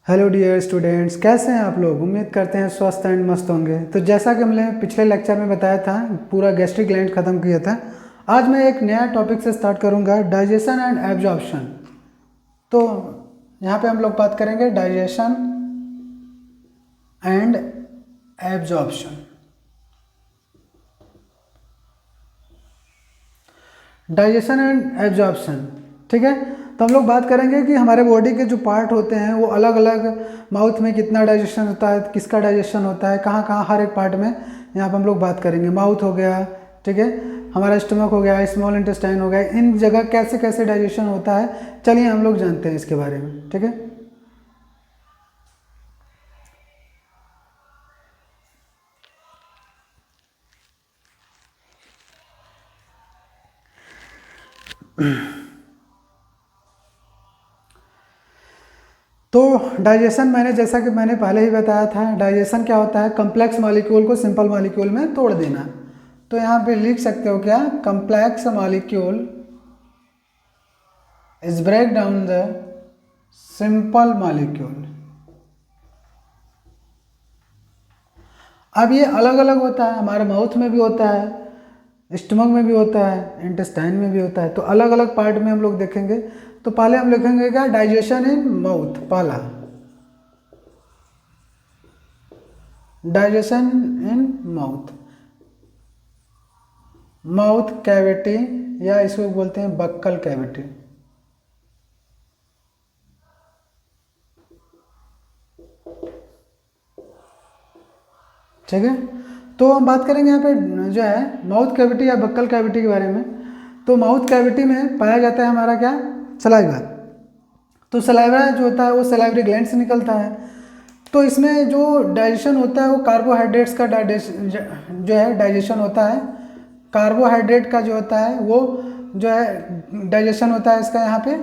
Hello dear students, कैसे हैं आप लोग। उम्मीद करते हैं स्वस्थ एंड मस्त होंगे। तो जैसा कि हमने पिछले लेक्चर में बताया था, पूरा गैस्ट्रिक ग्लैंड ख़त्म किया था। आज मैं एक नया टॉपिक से स्टार्ट करूंगा, डाइजेशन एंड एब्जॉर्प्शन। तो यहाँ पे हम लोग बात करेंगे digestion and absorption. Digestion and absorption, ठीक है। तो हम लोग बात करेंगे कि हमारे बॉडी के जो पार्ट होते हैं वो अलग अलग, माउथ में कितना डाइजेशन होता है, किसका डाइजेशन होता है, कहाँ कहाँ, हर एक पार्ट में यहाँ पर हम लोग बात करेंगे। माउथ हो गया, ठीक है, हमारा स्टमक हो गया, स्मॉल इंटेस्टाइन हो गया, इन जगह कैसे कैसे डाइजेशन होता है, चलिए हम लोग जानते हैं इसके बारे में, ठीक है। तो डाइजेशन जैसा कि मैंने पहले ही बताया था, डाइजेशन क्या होता है, कम्प्लेक्स मॉलिक्यूल को सिंपल मॉलिक्यूल में तोड़ देना। तो यहाँ पे लिख सकते हो क्या, complex molecule is break down the simple molecule. अब ये अलग अलग होता है, हमारे माउथ में भी होता है, स्टमक में भी होता है, इंटेस्टाइन में भी होता है। तो अलग अलग पार्ट में हम लोग देखेंगे। तो पहले हम लिखेंगे क्या, डाइजेशन इन माउथ। पहला digestion in mouth, mouth cavity, या इसको बोलते हैं बक्कल कैविटी। ठीक है। तो हम बात करेंगे यहाँ पे जो है माउथ कैविटी या बक्कल कैविटी के बारे में। तो माउथ कैविटी में पाया जाता है हमारा क्या, सलाइवा। तो सलाइवा जो होता है वो सलाइवरी ग्लैंड से निकलता है। तो इसमें जो डाइजेशन होता है वो कार्बोहाइड्रेट्स का जो है डाइजेशन होता है। कार्बोहाइड्रेट का जो होता है वो जो है डाइजेशन होता है इसका यहाँ पे।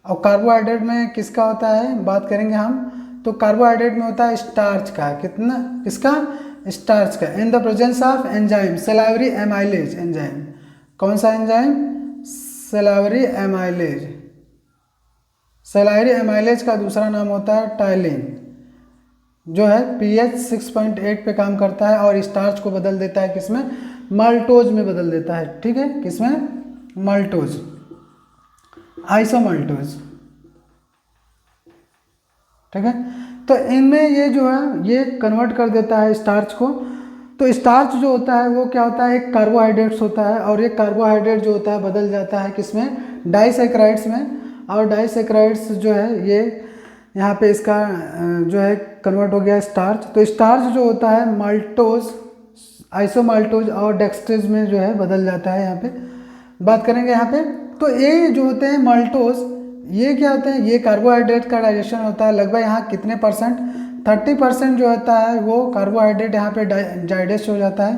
और कार्बोहाइड्रेट में किसका होता है बात करेंगे हम, तो कार्बोहाइड्रेट में होता है स्टार्च का। कितना, किसका, स्टार्च का। In the presence of enzyme salivary amylase enzyme. कौन सा enzyme, salivary amylase. Salivary amylase का दूसरा नाम होता है टाइलिन, जो है पीएच 6.8 पे काम करता है और स्टार्च को बदल देता है किसमें, माल्टोज में बदल देता है। ठीक है, किसमें, माल्टोज, आइसोमाल्टोज। ठीक है। तो इनमें ये जो है ये कन्वर्ट कर देता है स्टार्च को। तो स्टार्च जो होता है वो क्या होता है, एक कार्बोहाइड्रेट्स होता है, और ये कार्बोहाइड्रेट जो होता है बदल जाता है किसमें, डाइसैकेराइड्स में। और डाइसैकेराइड्स जो है ये यहाँ पे इसका जो है कन्वर्ट हो गया स्टार्च। तो स्टार्च जो होता है माल्टोज, आइसोमाल्टोज और डेक्सट्रेज में जो है बदल जाता है। यहाँ पे बात करेंगे यहाँ पे। तो ये जो होते हैं माल्टोज, ये क्या होते हैं, ये कार्बोहाइड्रेट का डाइजेशन होता है लगभग यहाँ कितने परसेंट, 30% जो होता है वो कार्बोहाइड्रेट यहाँ पे डाइजेस्ट हो जाता है।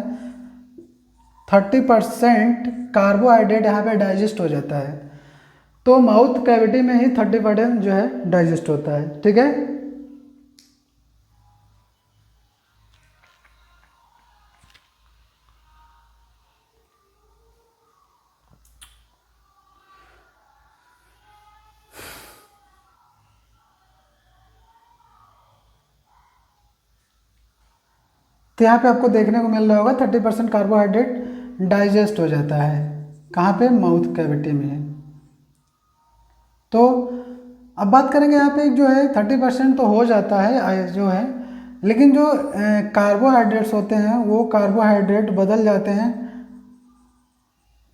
30% कार्बोहाइड्रेट यहाँ पे डाइजेस्ट हो जाता है। तो माउथ कैविटी में ही 30% जो है डाइजेस्ट होता है। ठीक है। तो यहाँ पे आपको देखने को मिल रहा होगा 30% कार्बोहाइड्रेट डाइजेस्ट हो जाता है। कहाँ पे, माउथ कैविटी में। तो अब बात करेंगे यहाँ पे जो है 30% तो हो जाता है जो है, लेकिन जो कार्बोहाइड्रेट्स होते हैं वो कार्बोहाइड्रेट बदल जाते हैं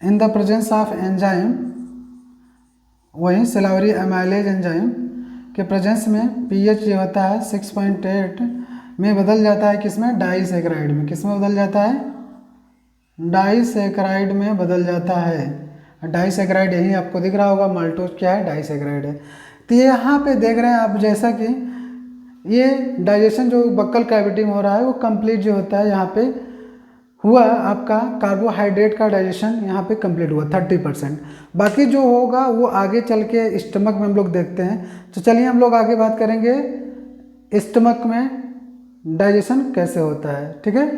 in the presence of enzyme, वहीं सलाइवरी एमाइलेज एंजाइम के प्रेजेंस में पीएच जो होता है 6.8 में बदल जाता है किसमें, डाइसैकेराइड में। किसमें बदल जाता है, डाइसैकेराइड में बदल जाता है। डाइसैकेराइड यही आपको दिख रहा होगा, माल्टोज क्या है, डाइसैकेराइड है। तो ये यहाँ पे देख रहे हैं आप जैसा कि ये डाइजेशन जो बक्कल कैविटी में हो रहा है वो कंप्लीट जो होता है यहाँ पे हुआ, आपका कार्बोहाइड्रेट का डाइजेशन यहाँ पे कंप्लीट हुआ 30%। बाकी जो होगा वो आगे चल के स्टमक में हम लोग देखते हैं। तो चलिए हम लोग आगे बात करेंगे स्टमक में डाइजेशन कैसे होता है। ठीक है।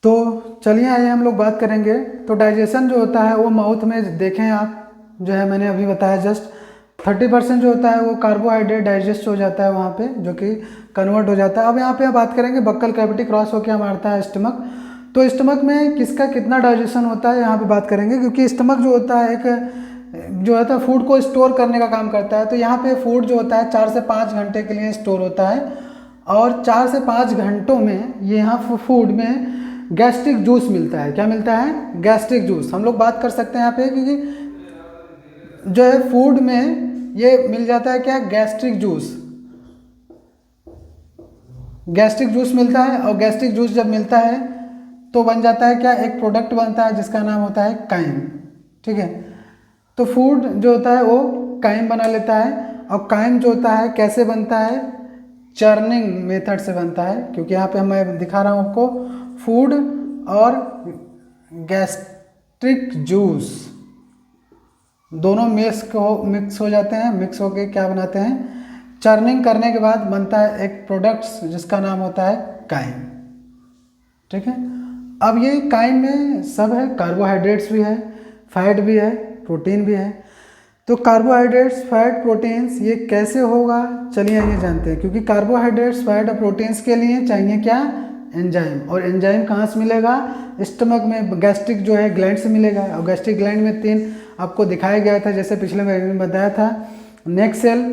तो चलिए आइए हम लोग बात करेंगे। तो डाइजेशन जो होता है वो माउथ में देखें आप, जो है मैंने अभी बताया जस्ट 30% जो होता है वो कार्बोहाइड्रेट डाइजेस्ट हो जाता है वहाँ पे, जो कि कन्वर्ट हो जाता है। अब यहाँ पे हम बात करेंगे बक्कल कैविटी क्रॉस होकर हमारा आता है स्टमक। तो स्टमक में किसका कितना डाइजेशन होता है यहाँ पे बात करेंगे, क्योंकि स्टमक जो होता है एक जो होता है फूड को स्टोर करने का काम करता है। तो यहाँ पे फूड जो होता है 4 से 5 घंटे के लिए स्टोर होता है, और 4 से 5 घंटों में ये यहाँ फूड में गैस्ट्रिक जूस मिलता है। क्या मिलता है? Gastric juice. हम लोग बात कर सकते हैं यहाँ पे, क्योंकि जो है फूड में ये मिल जाता है क्या? Gastric juice. गैस्ट्रिक जूस मिलता है, और गैस्ट्रिक जूस जब मिलता है तो बन जाता है क्या? एक प्रोडक्ट बनता है जिसका नाम होता है काइम। ठीक है, तो फूड जो होता है वो काइम बना लेता है। और काइम जो होता है कैसे बनता है? चर्निंग मेथड से बनता है, क्योंकि यहाँ पे मैं दिखा रहा हूँ आपको फूड और गैस्ट्रिक जूस दोनों मिक्स हो जाते हैं। मिक्स होके क्या बनाते हैं? चर्निंग करने के बाद बनता है एक प्रोडक्ट्स जिसका नाम होता है काइम। ठीक है, अब ये काइम में सब है, कार्बोहाइड्रेट्स भी है, फैट भी है, प्रोटीन भी है। तो कार्बोहाइड्रेट्स, फैट, प्रोटीन्स ये कैसे होगा? चलिए ये जानते हैं। क्योंकि कार्बोहाइड्रेट्स, फैट और प्रोटीन्स के लिए चाहिए क्या? एंजाइम। और एंजाइम कहाँ से मिलेगा? स्टमक में गैस्ट्रिक जो है ग्लैंड से मिलेगा। और गैस्ट्रिक ग्लैंड में 3 आपको दिखाया गया था, जैसे पिछले महीने में बताया था, नेक सेल,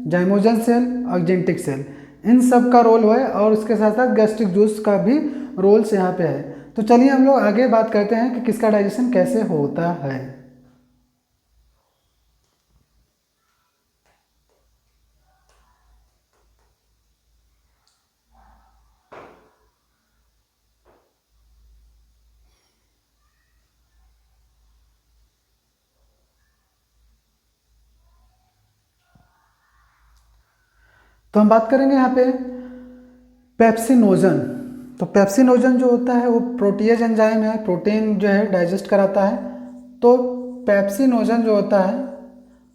जाइमोजन सेल और जेनेटिक सेल, इन सब का रोल है। और उसके साथ साथ गैस्ट्रिक जूस का भी रोल्स यहाँ पे है। तो चलिए हम लोग आगे बात करते हैं कि किसका डाइजेशन कैसे होता है। तो हम बात करेंगे यहाँ पे पेप्सिनोजन। तो पेप्सिनोजन जो होता है वो प्रोटीज एंजाइम है, प्रोटीन जो है डाइजेस्ट कराता है। तो पेप्सिनोजन जो होता है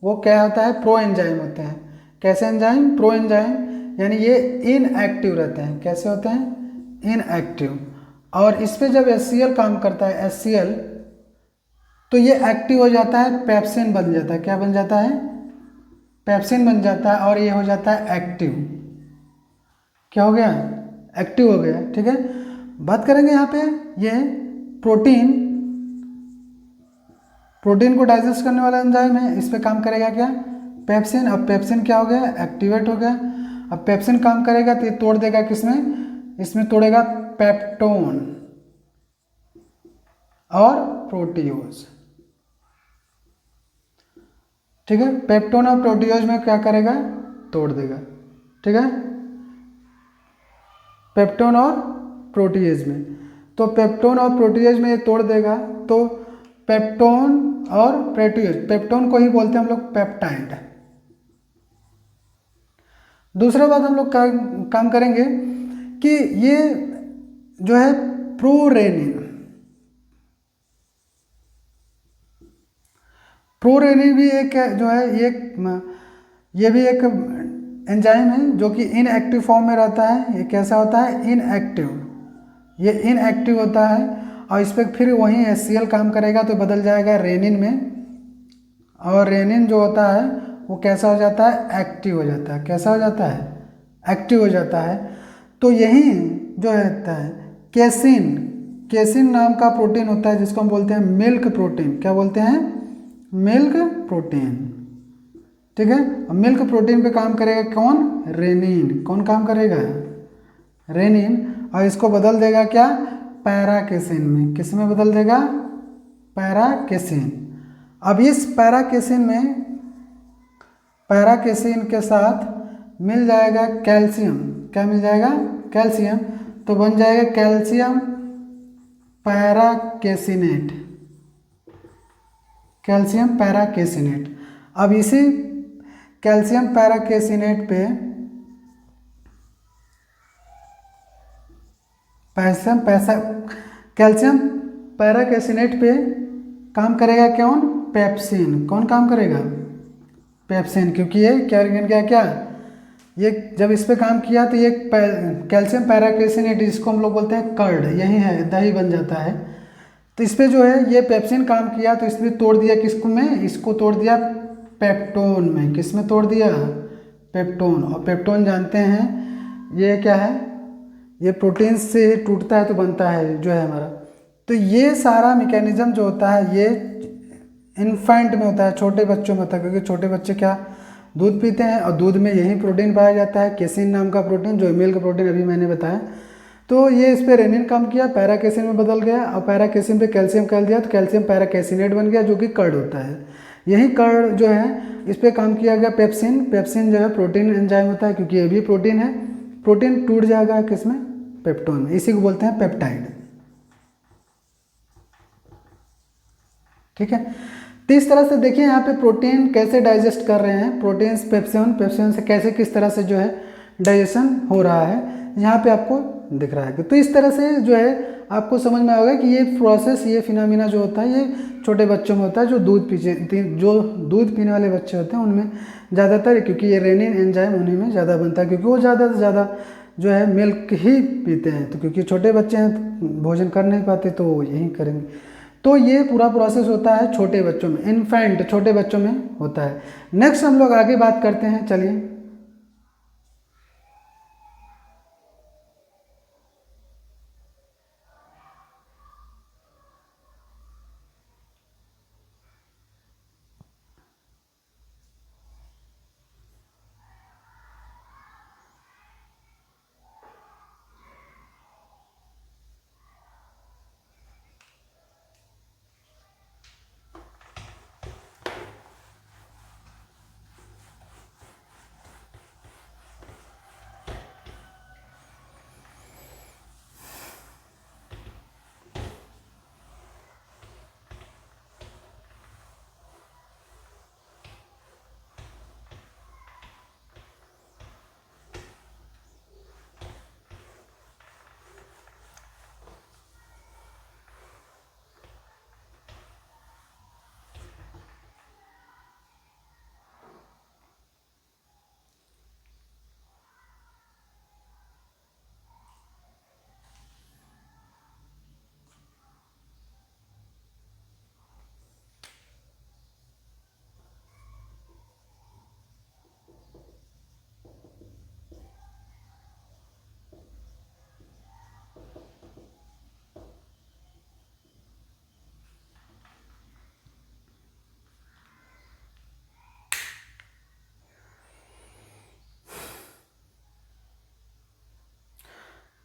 वो क्या होता है? प्रो एंजाइम होते हैं। कैसे एंजाइम? प्रो एंजाइम, यानी ये इनएक्टिव रहते हैं। कैसे होते हैं? इनएक्टिव। और इस पे जब HCl काम करता है, HCl, तो ये एक्टिव हो जाता है, पेप्सिन बन जाता है। क्या बन जाता है? पेप्सिन बन जाता है, और ये हो जाता है एक्टिव। क्या हो गया? एक्टिव हो गया। ठीक है, बात करेंगे यहाँ पे ये प्रोटीन। प्रोटीन को डाइजेस्ट करने वाला एंजाइम है, इस पे काम करेगा क्या? पेप्सिन। अब पेप्सिन क्या हो गया? एक्टिवेट हो गया। अब पेप्सिन काम करेगा तो ये तोड़ देगा किसमें? इसमें तोड़ेगा पेप्टोन और प्रोटीओज। ठीक है, पेप्टोन और प्रोटीओज में क्या करेगा? तोड़ देगा। ठीक है, पेप्टोन और प्रोटीएज में। तो पेप्टोन और प्रोटीएज में ये तोड़ देगा। तो पेप्टोन और प्रोटीएज, पेप्टोन को ही बोलते हैं हम लोग पेप्टाइड। दूसरा बात हम लोग काम करेंगे कि ये जो है प्रोरेनिन। प्रोरेनिन भी एक जो है ये भी एक एंजाइम है जो कि इनएक्टिव फॉर्म में रहता है। ये कैसा होता है? इनएक्टिव। ये इनएक्टिव होता है और इस पर फिर वहीं HCl काम करेगा तो बदल जाएगा रेनिन में, और रेनिन जो होता है वो कैसा हो जाता है? एक्टिव हो जाता है। कैसा हो जाता है? एक्टिव हो जाता है। तो यही जो रहता है केसिन, केसिन नाम का प्रोटीन होता है जिसको हम बोलते हैं मिल्क प्रोटीन। क्या बोलते हैं? Milk protein. ठीक है, मिल्क प्रोटीन पे काम करेगा कौन? रेनिन। कौन काम करेगा? रेनिन। और इसको बदल देगा क्या? पैराकेसिन में। किस में बदल देगा? पैराकेसिन। अब इस पैराकेसिन में, पैराकेसिन के साथ मिल जाएगा कैल्शियम। क्या मिल जाएगा? कैल्शियम। तो बन जाएगा कैल्शियम पैराकेसिनेट। कैल्शियम पैराकेसिनेट। अब इसी कैल्शियम पैराकेसिनेट पे कैल्शियम पैराकेसिनेट पे काम करेगा कौन? पेप्सिन। कौन काम करेगा? पेप्सिन। क्योंकि ये क्या बन गया? क्या ये जब इस पे काम किया तो ये कैल्शियम पैराकेसिनेट, जिसको हम लोग बोलते हैं कर्ड, यही है, दही बन जाता है। तो इस पे जो है ये पेप्सिन काम किया तो इसमें तोड़ दिया किसको में? इसको तोड़ दिया पेप्टोन में। किस में तोड़ दिया? पेप्टोन। और पेप्टोन जानते हैं ये क्या है? ये प्रोटीन से टूटता है तो बनता है जो है हमारा। तो ये सारा मैकेनिज्म जो होता है ये इन्फेंट में होता है, छोटे बच्चों में होता है, क्योंकि छोटे बच्चे क्या दूध पीते हैं और दूध में यही प्रोटीन पाया जाता है, केसिन नाम का प्रोटीन, जो मिल्क प्रोटीन अभी मैंने बताया। तो ये इस पर रेनिन काम किया, पैराकेसिन में बदल गया और पैराकेसिन पे कैल्शियम कर दिया तो कैल्शियम पैराकेसिनेट बन गया जो कि कर्ड होता है। यही कर्ड जो है इस पर काम किया गया पेप्सिन। पेप्सिन जो है प्रोटीन एंजाइम होता है क्योंकि ये भी प्रोटीन है। प्रोटीन टूट जाएगा किसमें? पेप्टोन में। इसी को बोलते हैं पेप्टाइड। ठीक है, तो इस तरह से देखिए यहाँ पे प्रोटीन कैसे डाइजेस्ट कर रहे हैं। प्रोटीन पेप्सिन, पेप्सिन से कैसे किस तरह से जो है डाइजेशन हो रहा है यहाँ पे आपको दिख रहा है। तो इस तरह से जो है आपको समझ में आएगा कि ये प्रोसेस, ये फिनोमिना जो होता है ये छोटे बच्चों में होता है, जो दूध पीने वाले बच्चे होते हैं उनमें ज़्यादातर, क्योंकि ये रेनिन एंजाइम उन्हीं में ज़्यादा बनता है, क्योंकि वो ज़्यादा से ज़्यादा जो है मिल्क ही पीते हैं। तो क्योंकि छोटे बच्चे हैं तो भोजन कर नहीं पाते तो वो यही करेंगे। तो ये पूरा प्रोसेस होता है छोटे बच्चों में, इन्फेंट छोटे बच्चों में होता है। नेक्स्ट हम लोग आगे बात करते हैं। चलिए,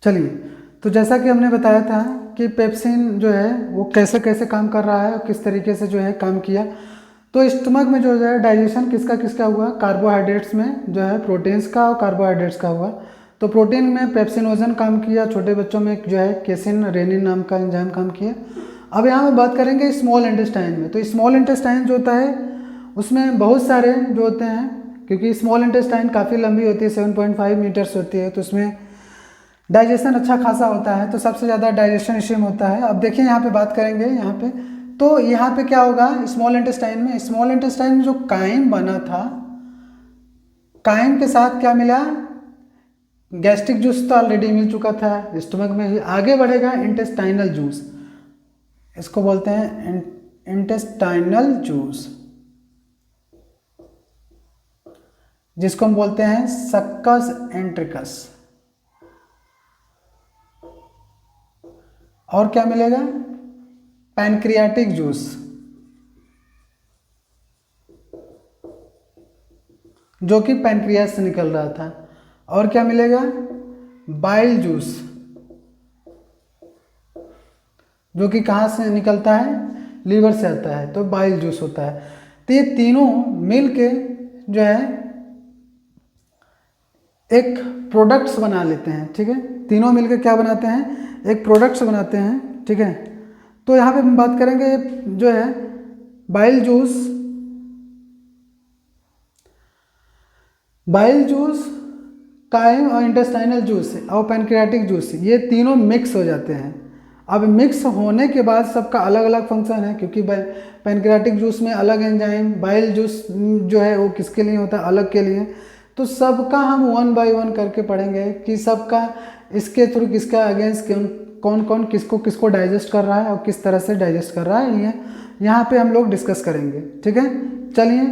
चलिए, तो जैसा कि हमने बताया था कि पेप्सिन जो है वो कैसे कैसे काम कर रहा है और किस तरीके से जो है काम किया। तो स्टमक में जो है डाइजेशन किसका किसका हुआ? कार्बोहाइड्रेट्स में जो है प्रोटीन्स का और कार्बोहाइड्रेट्स का हुआ। तो प्रोटीन में पेप्सिनोजन काम किया, छोटे बच्चों में जो है केसिन रेनिन नाम का एंजाइम काम किया। अब यहाँ हम बात करेंगे स्मॉल इंटेस्टाइन में। तो स्मॉल इंटेस्टाइन जो होता है उसमें बहुत सारे जो होते हैं, क्योंकि स्मॉल इंटेस्टाइन काफ़ी लंबी होती है, 7.5 मीटर्स होती है। तो उसमें डाइजेशन अच्छा खासा होता है, तो सबसे ज़्यादा डाइजेशन इसी में होता है। अब देखिए यहाँ पे बात करेंगे यहाँ पे, तो यहाँ पे क्या होगा स्मॉल इंटेस्टाइन में, स्मॉल इंटेस्टाइन में जो काइम बना था, काइम के साथ क्या मिला, गैस्ट्रिक जूस तो ऑलरेडी मिल चुका था स्टमक में ही, आगे बढ़ेगा इंटेस्टाइनल जूस, इसको बोलते हैं इंटेस्टाइनल जूस, जिसको हम बोलते हैं सक्कस एंट्रिकस। और क्या मिलेगा, पैनक्रियाटिक जूस, जो कि पैनक्रियास से निकल रहा था। और क्या मिलेगा, बाइल जूस, जो कि कहाँ से निकलता है, लीवर से आता है, तो बाइल जूस होता है। तो ये तीनों मिल के जो है एक प्रोडक्ट्स बना लेते हैं, ठीक है, तीनों मिलकर क्या बनाते हैं, एक प्रोडक्ट्स बनाते हैं, ठीक है। तो यहाँ पे हम बात करेंगे जो है bile juice, bile juice, chyme और इंटेस्टाइनल जूस और पैनक्रियाटिक जूस, ये तीनों मिक्स हो जाते हैं। अब मिक्स होने के बाद सबका अलग अलग फंक्शन है, क्योंकि पैनक्रियाटिक जूस में अलग एंजाइम, बाइल जूस जो है वो किसके लिए होता है, अलग के लिए। तो सबका हम 1 बाय 1 करके पढ़ेंगे कि सबका इसके थ्रू किसका अगेंस्ट कौन कौन किसको किसको डाइजेस्ट कर रहा है और किस तरह से डाइजेस्ट कर रहा है, ये यहाँ पे हम लोग डिस्कस करेंगे, ठीक है। चलिए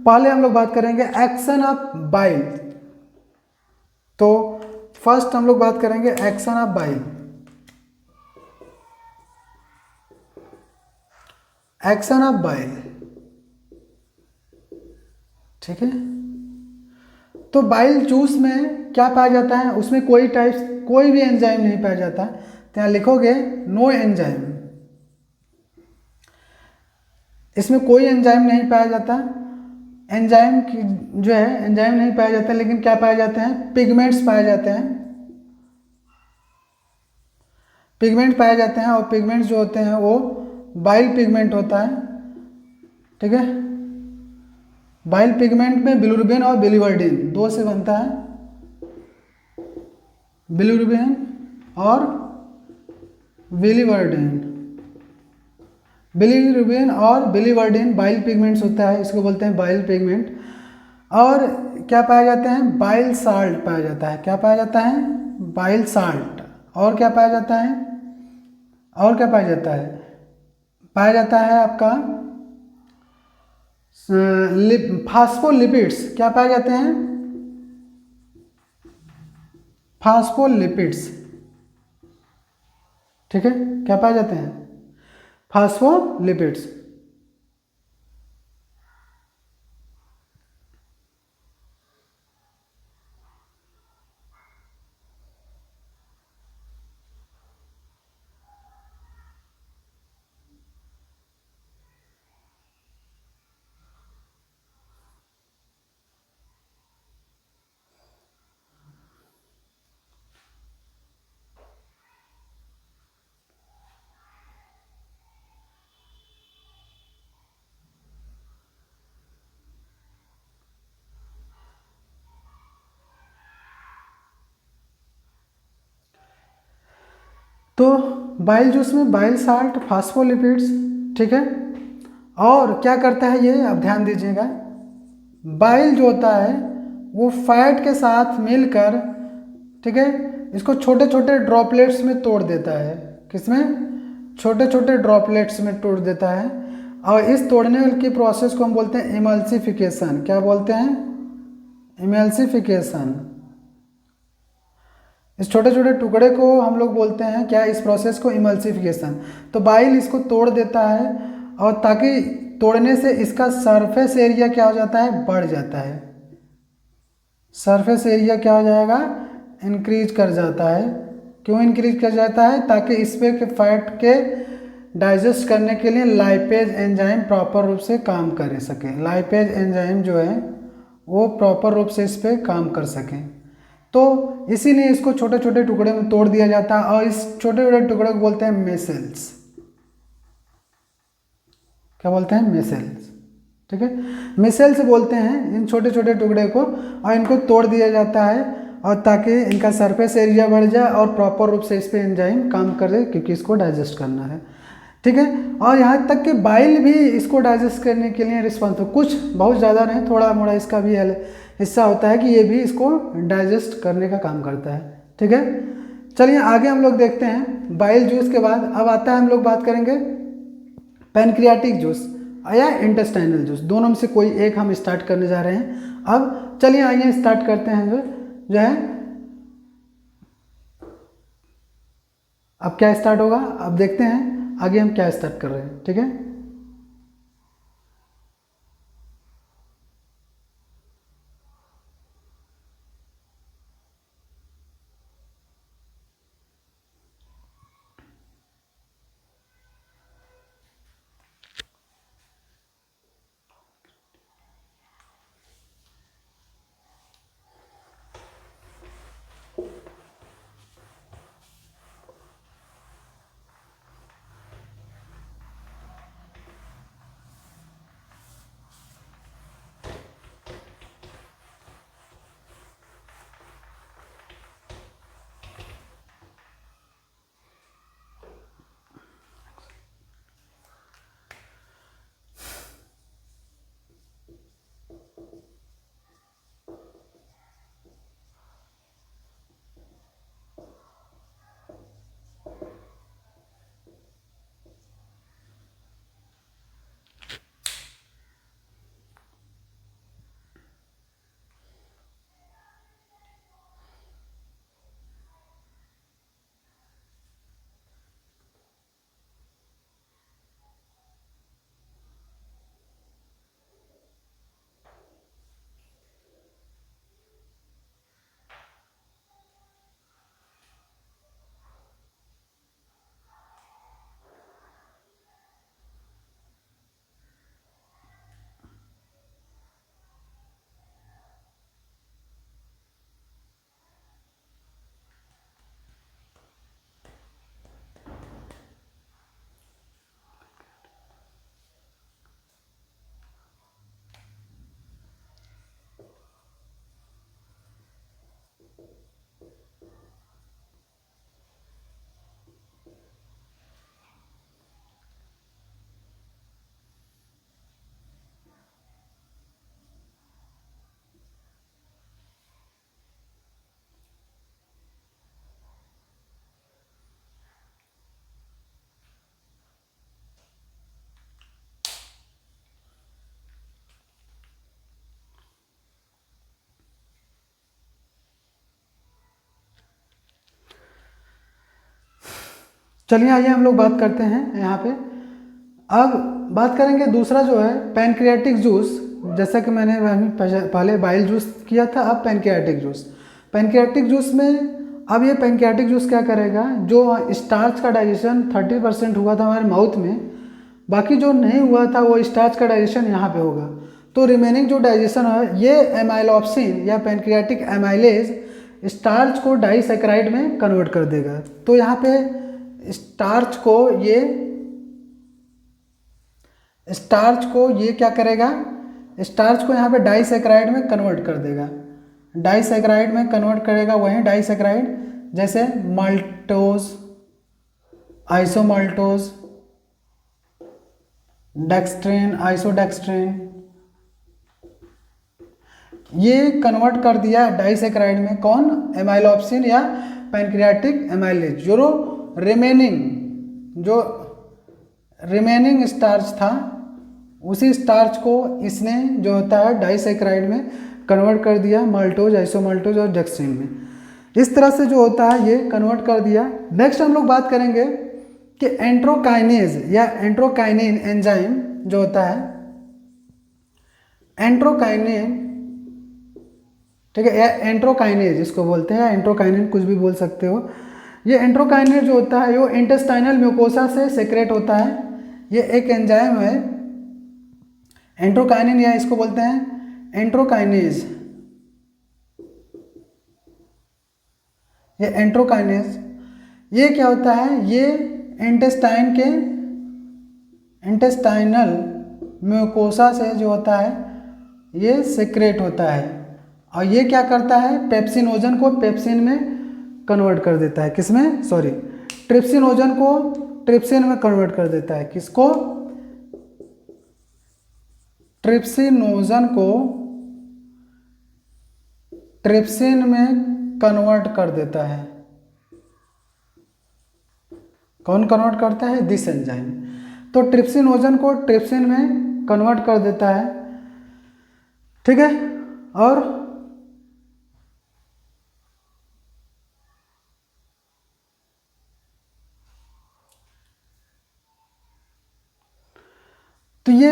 पहले हम लोग बात करेंगे एक्शन ऑफ बाइल। तो फर्स्ट हम लोग बात करेंगे action of bile. Action of bile, ठीक है। तो बाइल जूस में क्या पाया जाता है, उसमें कोई भी एंजाइम नहीं पाया जाता, तो यहाँ लिखोगे नो एंजाइम, इसमें कोई एंजाइम नहीं पाया जाता। एंजाइम की जो है एंजाइम नहीं पाया जाता, लेकिन क्या पाए जाते हैं, पिगमेंट्स पाए जाते हैं, पिगमेंट पाए जाते हैं। और पिगमेंट्स जो होते हैं वो बाइल पिगमेंट होता है, ठीक है। बाइल पिगमेंट में बिलिरुबिन और बिलिवर्डिन दो से बनता है, बिलिरुबिन और बिलिवर्डिन, बिलिरुबिन और बिलिवर्डिन बाइल पिगमेंट्स होता है, इसको बोलते हैं बाइल पिगमेंट। और क्या पाया जाते हैं, बाइल साल्ट पाया जाता है। क्या पाया जाता है, बाइल साल्ट। और क्या पाया जाता है, और क्या पाया जाता है, पाया जाता है आपका फास्फोलिपिड्स। क्या पाए जाते हैं, फास्फोलिपिड्स, ठीक है। क्या पाए जाते हैं, फास्फोलिपिड्स। तो बाइल जूस में बाइल साल्ट, फास्फोलिपिड्स, ठीक है। और क्या करता है ये, अब ध्यान दीजिएगा, बाइल जो होता है वो फैट के साथ मिलकर, ठीक है, इसको छोटे छोटे ड्रॉपलेट्स में तोड़ देता है। किसमें, छोटे छोटे ड्रॉपलेट्स में तोड़ देता है। और इस तोड़ने की प्रोसेस को हम बोलते हैं इमल्सिफिकेशन। क्या बोलते हैं, इमल्सिफिकेशन। इस छोटे छोटे टुकड़े को हम लोग बोलते हैं क्या, इस प्रोसेस को इमल्सिफिकेशन। तो बाइल इसको तोड़ देता है, और ताकि तोड़ने से इसका सरफेस एरिया क्या हो जाता है, बढ़ जाता है। सरफेस एरिया क्या हो जाएगा, इंक्रीज कर जाता है। क्यों इंक्रीज कर जाता है, ताकि इस पे के फैट के डाइजेस्ट करने के लिए लाइपेज एंजाइम प्रॉपर रूप से काम कर सके। लाइपेज एंजाइम जो है वो प्रॉपर रूप से इस पे काम कर सकें। तो इसीलिए इसको छोटे छोटे टुकड़े में तोड़ दिया जाता है, और इस छोटे छोटे टुकड़े को बोलते हैं मेसेल्स। क्या बोलते हैं, मेसेल्स, ठीक है। मेसेल्स बोलते हैं इन छोटे छोटे टुकड़े को, और इनको तोड़ दिया जाता है, और ताकि इनका सरफेस एरिया बढ़ जाए और प्रॉपर रूप से इस पर एंजाइम काम करे, क्योंकि इसको डाइजेस्ट करना है। ठीक है, और यहाँ तक कि बाइल भी इसको डाइजेस्ट करने के लिए रिस्पॉन्सिबल, कुछ बहुत ज़्यादा नहीं, थोड़ा मोड़ा इसका भी हिस्सा होता है कि ये भी इसको डाइजेस्ट करने का काम करता है। ठीक है, चलिए आगे हम लोग देखते हैं। बाइल जूस के बाद अब आता है, हम लोग बात करेंगे पैनक्रियाटिक जूस या इंटेस्टाइनल जूस, दोनों में से कोई एक हम स्टार्ट करने जा रहे हैं। अब चलिए आइए स्टार्ट करते हैं। जो है अब क्या स्टार्ट होगा, अब देखते हैं आगे हम क्या स्टार्ट कर रहे हैं। ठीक है, चलिए आइए हम लोग बात करते हैं यहाँ पे। अब बात करेंगे दूसरा जो है पैनक्रियाटिक जूस। जैसा कि मैंने पहले बाइल जूस किया था, अब पैनक्रियाटिक जूस। पैनक्रियाटिक जूस में अब ये पैनक्रियाटिक जूस क्या करेगा, जो स्टार्च का डाइजेशन 30% हुआ था हमारे माउथ में, बाकी जो नहीं हुआ था वो स्टार्च का डाइजेशन यहाँ पे होगा। तो रिमेनिंग जो डाइजेशन है ये एमाइलोप्सिन या पैनक्रियाटिक एमाइलेज स्टार्च को डाइसैकेराइड में कन्वर्ट कर देगा। तो यहाँ पे स्टार्च को ये क्या करेगा, स्टार्च को यहाँ पे डाइसैकेराइड में कन्वर्ट कर देगा। डाइसैकेराइड में कन्वर्ट करेगा, वही डाइसैकेराइड जैसे माल्टोज, आइसोमाल्टोज, डेक्सट्रिन, आइसोडेक्सट्रिन, ये कन्वर्ट कर दिया डाइसैकेराइड में। कौन, एमाइलोप्सिन या पैनक्रियाटिक एमाइलेज। जो रिमेनिंग स्टार्च था उसी स्टार्च को इसने जो होता है डाइसैकेराइड में कन्वर्ट कर दिया, माल्टोज, आइसोमाल्टोज और डेक्सट्रिन में। इस तरह से जो होता है ये कन्वर्ट कर दिया। नेक्स्ट हम लोग बात करेंगे कि एंट्रोकाइनेज या एंट्रोकाइनिन एंजाइम जो होता है, एंट्रोकाइनिन, ठीक है, या एंट्रोकाइनेज इसको बोलते हैं, एंट्रोकाइनिन कुछ भी बोल सकते हो। ये एंट्रोकाइनेज जो होता है वो इंटेस्टाइनल म्यूकोसा से सेक्रेट होता है। ये एक एंजाइम है एंट्रोकाइनिन, या इसको बोलते हैं एंट्रोकाइनेज। ये एंट्रोकाइनेज ये क्या होता है, ये इंटेस्टाइनल म्यूकोसा से जो होता है ये सेक्रेट होता है। और ये क्या करता है, पेप्सिनोजन को पेप्सिन में कन्वर्ट कर देता है। किसमें, सॉरी, ट्रिप्सिनोजन को ट्रिप्सिन में कन्वर्ट कर देता है। किसको, ट्रिप्सिनोजन को ट्रिप्सिन में कन्वर्ट कर देता है। कौन कन्वर्ट करता है, दिस एंजाइम। तो ट्रिप्सिनोजन को ट्रिप्सिन में कन्वर्ट कर देता है, ठीक है। और तो ये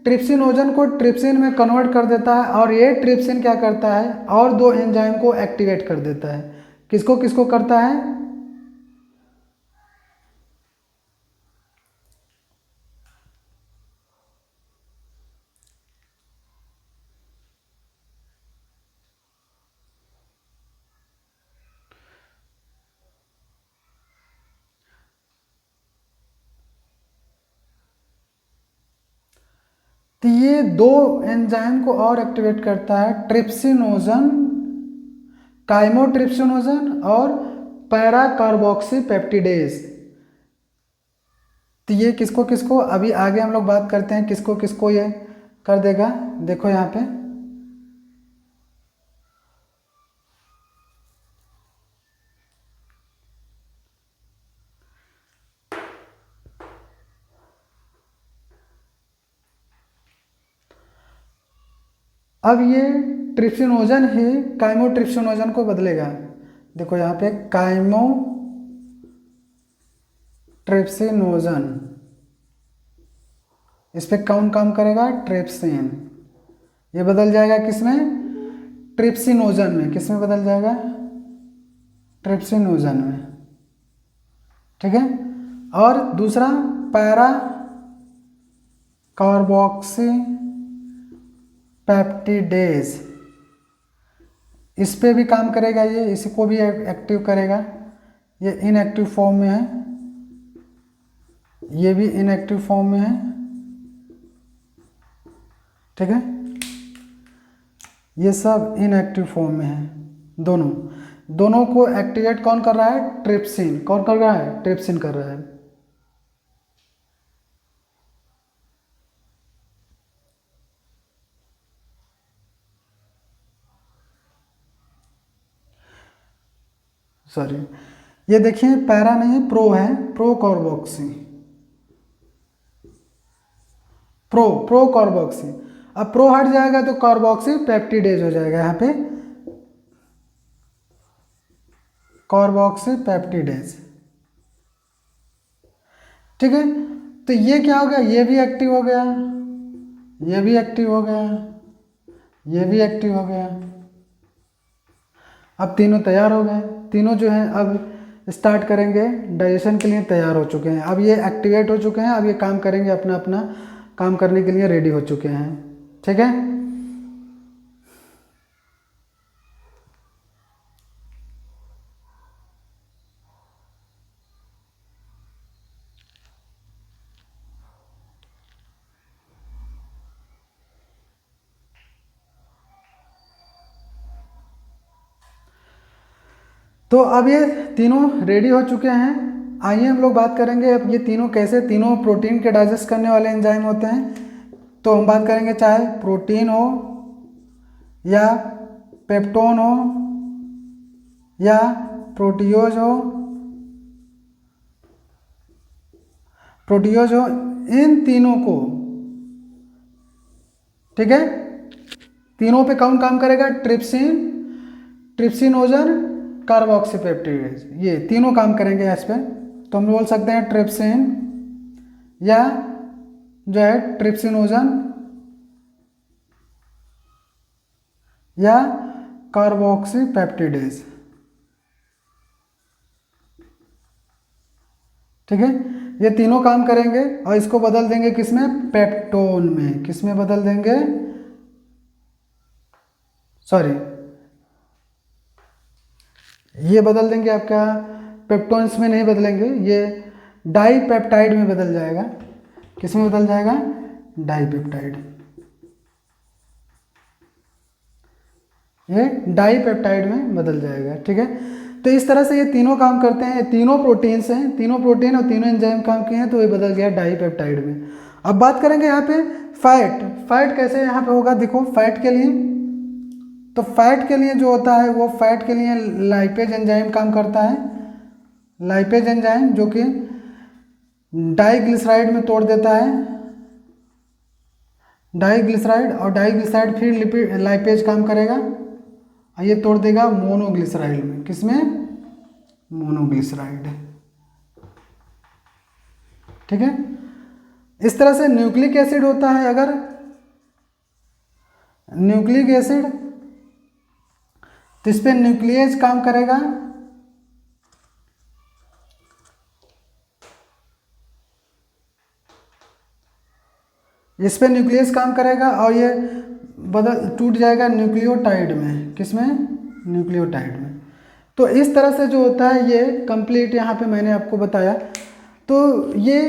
ट्रिप्सिनोजन को ट्रिप्सिन में कन्वर्ट कर देता है, और ये ट्रिप्सिन क्या करता है, और दो एंजाइम को एक्टिवेट कर देता है। किसको किसको करता है, तो ये दो एंजाइम को और एक्टिवेट करता है, ट्रिप्सिनोजन, काइमोट्रिप्सिनोजन और पैरा कार्बोक्सी पेप्टिडेज। तो ये किसको किसको, अभी आगे हम लोग बात करते हैं किसको किसको ये कर देगा। देखो यहाँ पे अब ये ट्रिप्सिनोजन ही काइमोट्रिप्सिनोजन को बदलेगा। देखो यहाँ पे काइमोट्रिप्सिनोजन, इस पे कौन काम करेगा, ट्रिप्सिन। ये बदल जाएगा किसमें, ट्रिप्सिनोजन में। किसमें बदल जाएगा, ट्रिप्सिनोजन में, ठीक है। और दूसरा पैरा कार्बोक्सी पेप्टिडेज, इस पे भी काम करेगा ये, इसको भी एक्टिव करेगा। ये इनएक्टिव फॉर्म में है, ये भी इनएक्टिव फॉर्म में है, ठीक है। ये सब इनएक्टिव फॉर्म में है। दोनों दोनों को एक्टिवेट कौन कर रहा है, ट्रिप्सिन। कौन कर रहा है, ट्रिप्सिन कर रहा है। सॉरी, ये देखिए पैरा नहीं, प्रो है, प्रो कार्बोक्सी, प्रो कार्बोक्सी। अब प्रो हट जाएगा तो कार्बोक्सी पेप्टिडेज हो जाएगा यहाँ पे, कार्बोक्सी पेप्टिडेज, ठीक है। तो ये क्या हो गया, ये भी एक्टिव हो गया, ये भी एक्टिव हो गया, ये भी एक्टिव हो गया। अब तीनों तैयार हो गए, तीनों जो हैं अब स्टार्ट करेंगे डाइजेशन के लिए, तैयार हो चुके हैं। अब ये एक्टिवेट हो चुके हैं, अब ये काम करेंगे, अपना अपना काम करने के लिए रेडी हो चुके हैं, ठीक है। तो अब ये तीनों रेडी हो चुके हैं। आइए हम लोग बात करेंगे अब ये तीनों कैसे, तीनों प्रोटीन के डाइजेस्ट करने वाले एंजाइम होते हैं। तो हम बात करेंगे चाहे प्रोटीन हो या पेप्टोन हो या प्रोटीओज हो, इन तीनों को, ठीक है, तीनों पे कौन काम करेगा, ट्रिप्सिन, ट्रिप्सिनोजन, कार्बोक्सीपेप्टिडेज, ये तीनों काम करेंगे इस पे। तो हम बोल सकते हैं ट्रिप्सिन या जो है ट्रिप्सिनोजन या कार्बोक्सीपेप्टिडेज, ठीक है। ये तीनों काम करेंगे और इसको बदल देंगे किसमें, पेप्टोन में। किसमें बदल देंगे, सॉरी, ये बदल देंगे आपका, पेप्टोन्स में नहीं बदलेंगे, ये डाईपेप्टाइड में बदल जाएगा। किस में बदल जाएगा, डाईपेप्टाइड। ये डाईपेप्टाइड में बदल जाएगा। ठीक है, तो इस तरह से ये तीनों काम करते हैं, ये तीनों प्रोटीन्स हैं, तीनों प्रोटीन और तीनों एंजाइम काम किए हैं, तो ये बदल गया डाईपेप्टाइड में। अब बात करेंगे यहाँ पे फैट। फैट कैसे यहाँ पे होगा, देखो फैट के लिए, तो फैट के लिए जो होता है वो फैट के लिए लाइपेज एंजाइम काम करता है। लाइपेज एंजाइम जो कि डाइग्लिसराइड में तोड़ देता है, डाइग्लिसराइड, और डाइग्लिसराइड फिर लिपिड लाइपेज काम करेगा और ये तोड़ देगा मोनोग्लिसराइड में। किसमें, मोनोग्लिसराइड। ठीक है, इस तरह से न्यूक्लिक एसिड होता है, अगर न्यूक्लिक एसिड, तो इस पर न्यूक्लियस काम करेगा, इस पे न्यूक्लियस काम करेगा और ये बदल टूट जाएगा न्यूक्लियोटाइड में। किसमें, न्यूक्लियोटाइड में। तो इस तरह से जो होता है ये कंप्लीट यहाँ पे मैंने आपको बताया। तो ये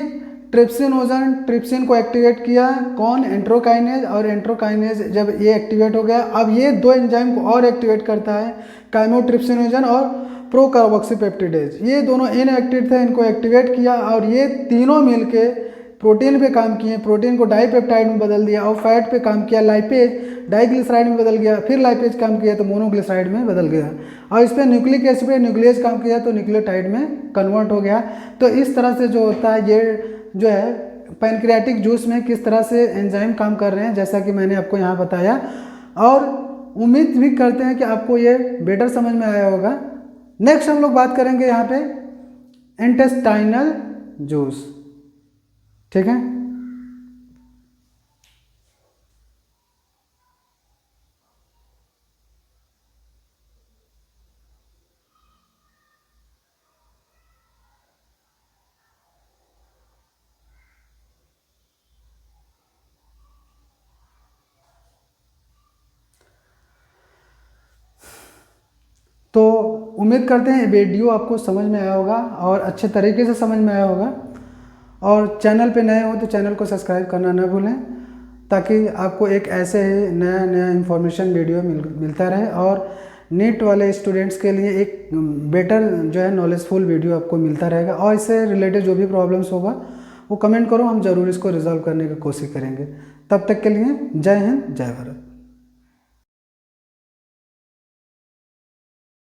ट्रिप्सिनोजन, ट्रिप्सिन को एक्टिवेट किया कौन, एंट्रोकाइनेज, और एंट्रोकाइनेज जब ये एक्टिवेट हो गया, अब ये दो एंजाइम को और एक्टिवेट करता है, काइमोट्रिप्सिनोजन और प्रोकार्बोक्सीपेप्टिडेज। ये दोनों इनएक्टिव थे, इनको एक्टिवेट किया और ये तीनों मिलके प्रोटीन पे काम किए, प्रोटीन को डाईपेप्टाइड में बदल दिया, और फैट पे काम किया, लाइपेज डाइग्लिसराइड में बदल गया, फिर लाइपेज काम किया तो मोनोग्लिसराइड में बदल गया, और इस पर न्यूक्लिक एसिड पे न्यूक्लियस काम किया तो न्यूक्लियोटाइड में कन्वर्ट हो गया। तो इस तरह से जो होता है ये जो है पैनक्रियाटिक जूस में किस तरह से एंजाइम काम कर रहे हैं, जैसा कि मैंने आपको यहाँ बताया, और उम्मीद भी करते हैं कि आपको ये बेटर समझ में आया होगा। नेक्स्ट हम लोग बात करेंगे यहाँ पे इंटेस्टाइनल जूस। ठीक है, तो उम्मीद करते हैं वीडियो आपको समझ में आया होगा और अच्छे तरीके से समझ में आया होगा। और चैनल पे नए हो तो चैनल को सब्सक्राइब करना न भूलें, ताकि आपको एक ऐसे ही नया नया इन्फॉर्मेशन वीडियो मिलता रहे, और नीट वाले स्टूडेंट्स के लिए एक बेटर जो है नॉलेजफुल वीडियो आपको मिलता रहेगा। और इससे रिलेटेड जो भी प्रॉब्लम्स होगा वो कमेंट करो, हम ज़रूर इसको रिजॉल्व करने की कोशिश करेंगे। तब तक के लिए जय हिंद, जय भारत।